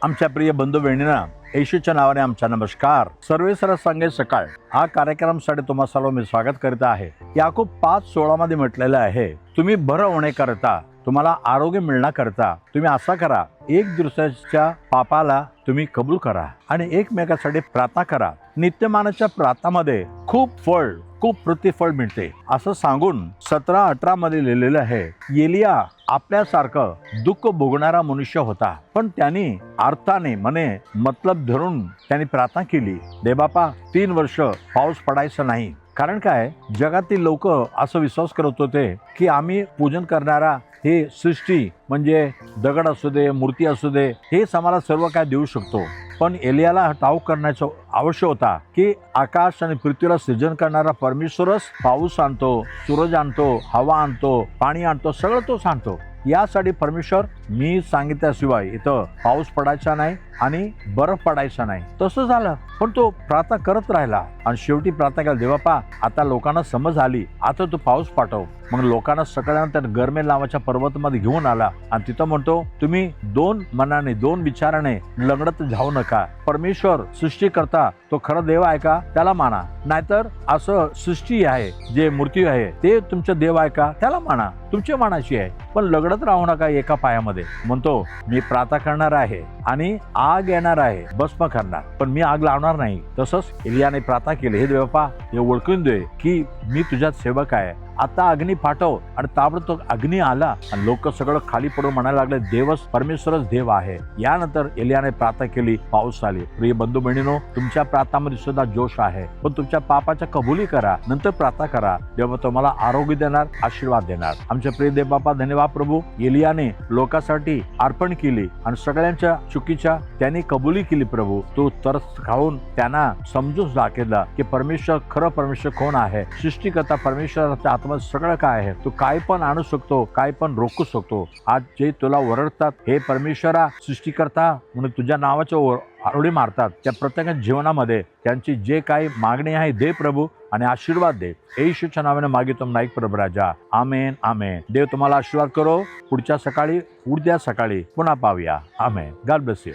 आमच्या प्रिय बंधू बहिणींना येशूच्या नावाने आमचा नमस्कार. सर्वेसर सांगे सकाळ हा कार्यक्रमासाठी तुम्हा सर्व मी स्वागत करीत आहे. याकूब 5:16 मध्ये म्हटलेलं आहे, तुम्ही बरं होण्याकरता, तुम्हाला आरोग्य मिळण्याकरता तुम्ही असा करा, एक दिवसाच्या पापाला तुम्ही कबूल करा आणि एकमेकासाठी प्रार्थना करा. नित्यमानाच्या प्रार्थनामध्ये खूप प्रतिफळ मिळते असं सांगून 17-18 मध्ये लिहिलेलं आहे. एलिया आपल्यासारखं दुःख भोगणारा मनुष्य होता, पण त्यांनी अर्थाने मतलब धरून त्यांनी प्रार्थना केली. देवबापा 3 वर्ष पाऊस पडायचा नाही. कारण काय, जगातील लोक असं विश्वास करत होते की आम्ही पूजन करणारा हे सृष्टी म्हणजे दगड असू दे, मूर्ती असू दे, हेच आम्हाला सर्व काय देऊ शकतो. पण एलियाला ठाऊक करण्याचा आवश्यक होता की आकाश आणि पृथ्वीला सृजन करणारा परमेश्वरच पाऊस आणतो, सूरज आणतो, हवा आणतो, पाणी आणतो, सगळं तोच आणतो. यासाठी परमेश्वर मी सांगितल्याशिवाय इथं पाऊस पडायचा नाही आणि बर्फ पडायचा नाही. तसं झालं, पण तो प्रार्थना करत राहिला आणि शेवटी प्रार्थना केला, देवापा आता लोकांना समज आली, आता तू पाऊस पाठव. मग लोकांना सगळ्यांना गरमेल नावाच्या पर्वतामध्ये घेऊन आला आणि तिथं म्हणतो, तुम्ही 2 मनाने 2 विचाराने लंगडत जाऊ नका. परमेश्वर सृष्टी करता तो खरं देव आहे का, त्याला माना. नाहीतर असं सृष्टी आहे जे मूर्ती आहे ते तुमचं देव आहे का, त्याला माना, तुमच्या मानाची आहे. पण लगडत राहू नका एका पायामध्ये. म्हणतो मी प्रार्थना करणार आहे आणि आग येणार आहे, भस्म करणार, पण मी आग लावणार नाही. तसंच एलियाने प्रार्थना केली, हे देवपा हे ओळखून दे की मी तुझ्यात सेवक आहे, आता अग्नी पाठव. आणि ताबडतोब अग्नी आला आणि लोक सगळं खाली पडून म्हणायला लागले, देवच परमेश्वरच देव आहे. यानंतर एलियाने प्रार्थना केली, पाऊस आली. प्रिय बंधू बहिणीनो, तुमच्या प्रार्थनामध्ये सुद्धा जोश आहे, पण तुमच्या पापाच्या कबुली करा, नंतर प्रार्थना करा. देव तुम्हाला आरोग्य देणार, आशीर्वाद देणार. आमच्या प्रिय देव बापा धन्यवाद प्रभू. एलियाने लोकांसाठी अर्पण केली आणि सगळ्यांच्या चुकीच्या त्यांनी कबुली केली. प्रभू तू तरस खाऊन त्यांना समजून दाखवला की परमेश्वर खरं परमेश्वर कोण आहे. सृष्टीकर्ता परमेश्वराच्या आत्मा सगळं काय आहे, तू काय पण आणू शकतो, काय पण रोखू शकतो. आज जे तुला ओरडतात, हे परमेश्वरा सृष्टीकर्ता म्हणून तुझ्या नावाच्या आरोळी मारतात, त्या प्रत्येकाच्या जीवनामध्ये त्यांची जे काही मागणी आहे दे प्रभू आणि आशीर्वाद दे. येशूच्या नावाने मागितो नाईक प्रभू राजा. आमेन आमेन. देव तुम्हाला आशीर्वाद करो. पुढच्या सकाळी उद्या सकाळी पुन्हा पाहूया. आमेन. God bless you.